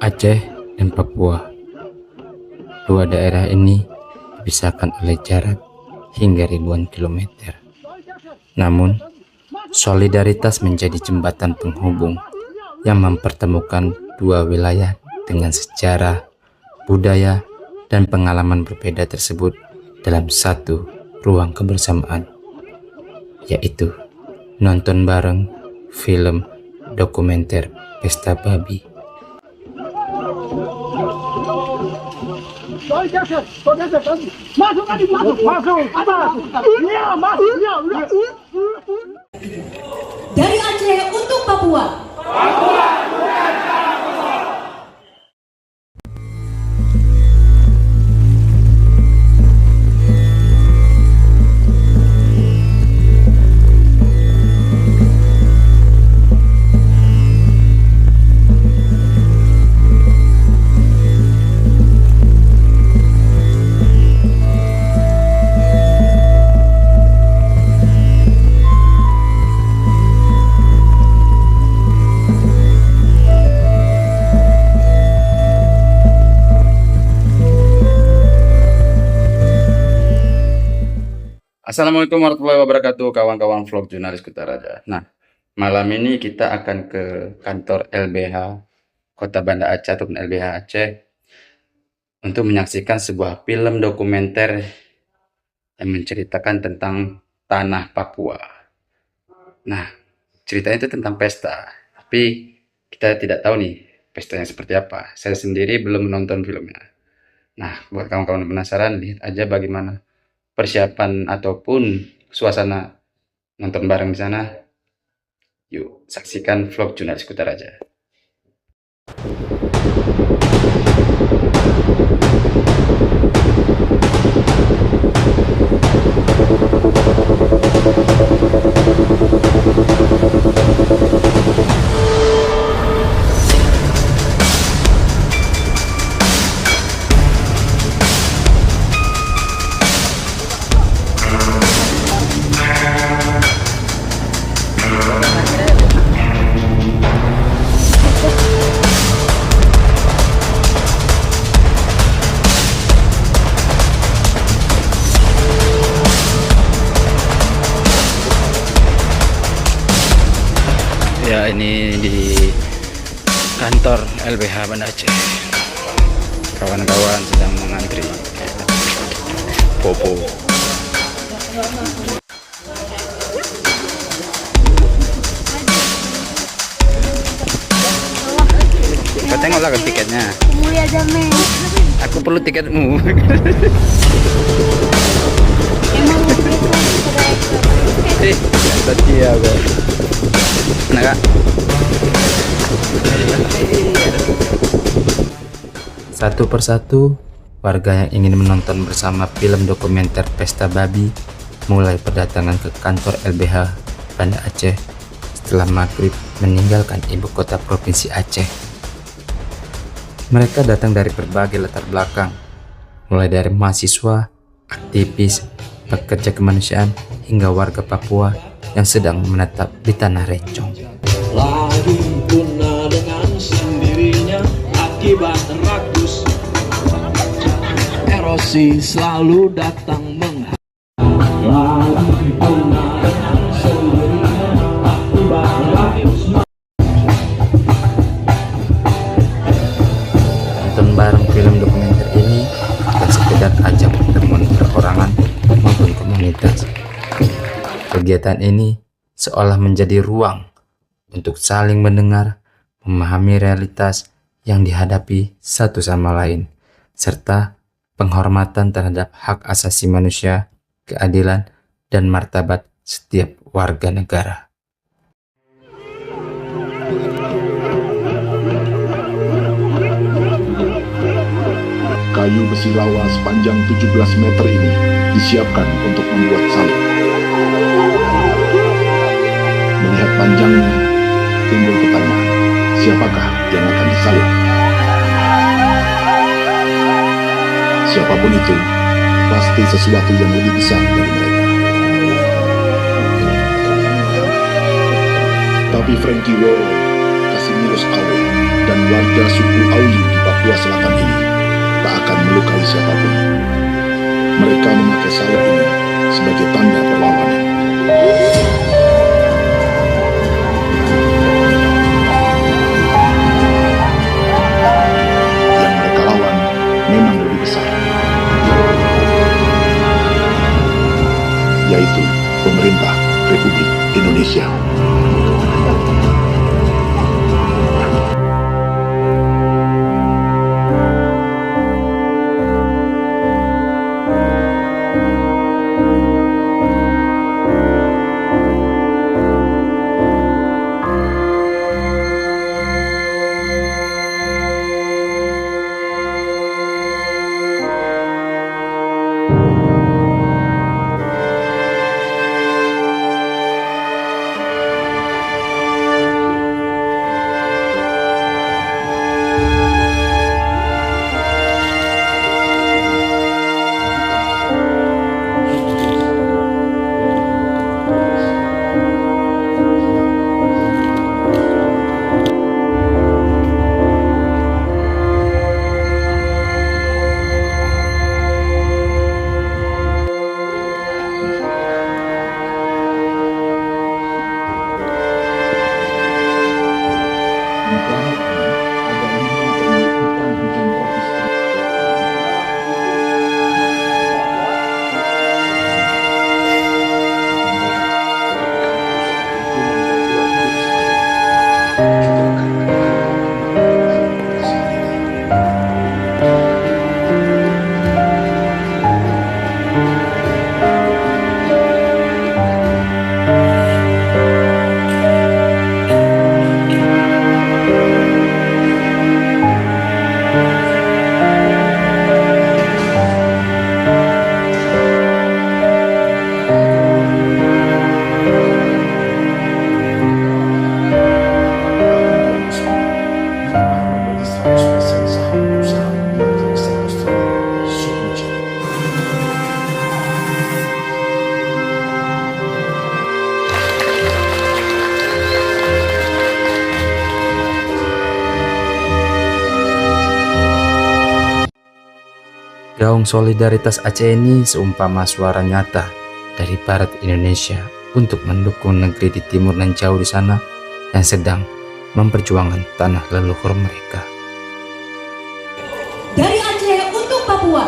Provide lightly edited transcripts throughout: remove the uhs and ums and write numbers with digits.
Aceh dan Papua. Dua daerah ini dipisahkan oleh jarak hingga ribuan kilometer. Namun, solidaritas menjadi jembatan penghubung yang mempertemukan dua wilayah dengan sejarah, budaya, dan pengalaman berbeda tersebut dalam satu ruang kebersamaan, yaitu nonton bareng film dokumenter Pesta Babi. Dari Aceh untuk Papua. Assalamualaikum warahmatullahi wabarakatuh, kawan-kawan vlog jurnalis Kutaraja. Nah, malam ini kita akan ke kantor LBH Kota Banda Aceh ataupun LBH Aceh untuk menyaksikan sebuah film dokumenter yang menceritakan tentang tanah Papua. Nah, ceritanya itu tentang pesta, tapi kita tidak tahu nih pestanya seperti apa. Saya sendiri belum menonton filmnya. Nah, buat kawan-kawan penasaran, lihat aja bagaimana persiapan ataupun suasana nonton bareng di sana. Yuk, saksikan vlog jurnalis Kutaraja. Ya, ini di kantor LBH Banda Aceh. Kawan-kawan sedang mengantri popo. Kau tengoklah ke tiketnya. Mulia Jamil. Aku perlu tiketmu. Emang Setia kok. Nah, Kak. Satu persatu, warga yang ingin menonton bersama film dokumenter Pesta Babi mulai berdatangan ke kantor LBH Banda Aceh setelah maghrib meninggalkan ibu kota provinsi Aceh. Mereka datang dari berbagai latar belakang, mulai dari mahasiswa, aktivis, pekerja kemanusiaan, hingga warga Papua yang sedang menetap di tanah Rencong. Lagi punah dengan sendirinya akibat rakus, erosi selalu datang lagi punah dengan sendirinya akibat rakus. Nonton bareng film dokumenter ini bukan sekedar ajang pertemuan perorangan maupun komunitas. Kegiatan ini seolah menjadi ruang untuk saling mendengar, memahami realitas yang dihadapi satu sama lain, serta penghormatan terhadap hak asasi manusia, keadilan, dan martabat setiap warga negara. Kayu besi lawa sepanjang 17 meter ini disiapkan untuk membuat salib. Melihat panjangnya, timbul pertanyaan, siapakah yang akan disalib? Siapapun itu, pasti sesuatu yang lebih besar dari mereka. Tetapi Frankie Woro, Casimiro Awe, dan warga suku Auyu di Papua Selatan ini tak akan melukai siapapun. Mereka memakai salep ini sebagai tanda perlawanan. Yang mereka lawan memang lebih besar, yaitu pemerintah Republik Indonesia. Gaung Solidaritas Aceh ini seumpama suara nyata dari Barat Indonesia untuk mendukung negeri di timur dan jauh di sana yang sedang memperjuangkan tanah leluhur mereka. Dari Aceh untuk Papua.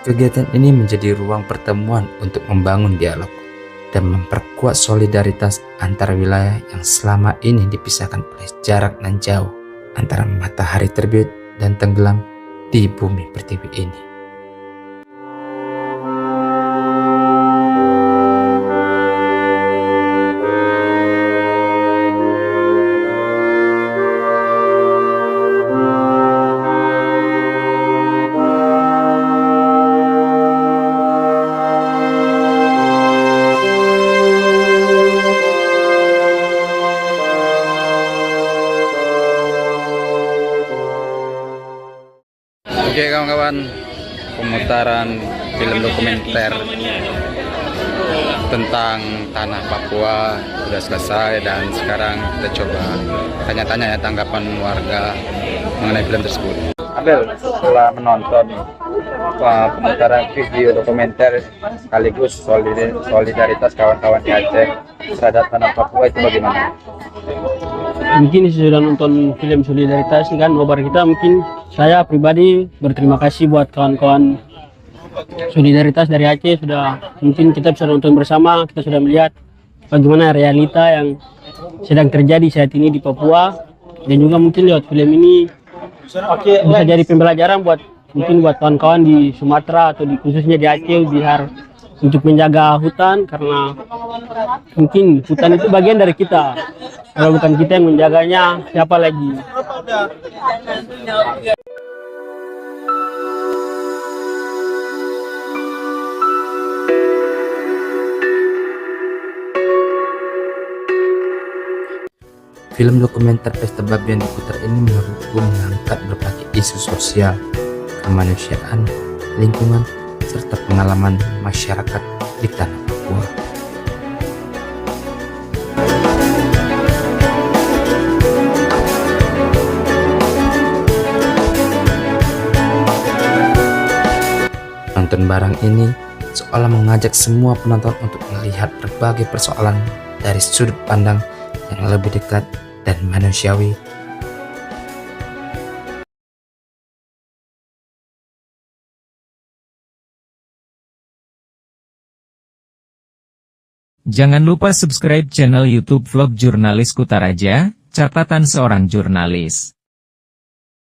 Kegiatan ini menjadi ruang pertemuan untuk membangun dialog dan memperkuat solidaritas antar wilayah yang selama ini dipisahkan oleh jarak nan jauh antara matahari terbit dan tenggelam di bumi pertiwi ini. Oke kawan-kawan, pemutaran film dokumenter tentang tanah Papua sudah selesai dan sekarang kita coba tanya-tanya ya tanggapan warga mengenai film tersebut. Abel, setelah menonton pemutaran video dokumenter sekaligus solidaritas kawan-kawan di Aceh terhadap tanah Papua itu bagaimana? Mungkin sudah nonton film solidaritas kan nobar kita, mungkin saya pribadi berterima kasih buat kawan-kawan solidaritas dari Aceh. Sudah mungkin kita bisa nonton bersama, kita sudah melihat bagaimana realita yang sedang terjadi saat ini di Papua, dan juga mungkin lewat film ini bisa jadi pembelajaran buat mungkin buat kawan-kawan di Sumatera atau khususnya di Aceh biar untuk menjaga hutan, karena mungkin hutan itu bagian dari kita. Kalau bukan kita yang menjaganya, siapa lagi? Film dokumenter Pesta Babi yang diputar ini menurutku mengangkat berbagai isu sosial, kemanusiaan, lingkungan, serta pengalaman masyarakat di tanah Papua. Nonton bareng ini seolah mengajak semua penonton untuk melihat berbagai persoalan dari sudut pandang yang lebih dekat dan manusiawi. Jangan lupa subscribe channel YouTube Vlog Jurnalis Kutaraja, catatan seorang jurnalis.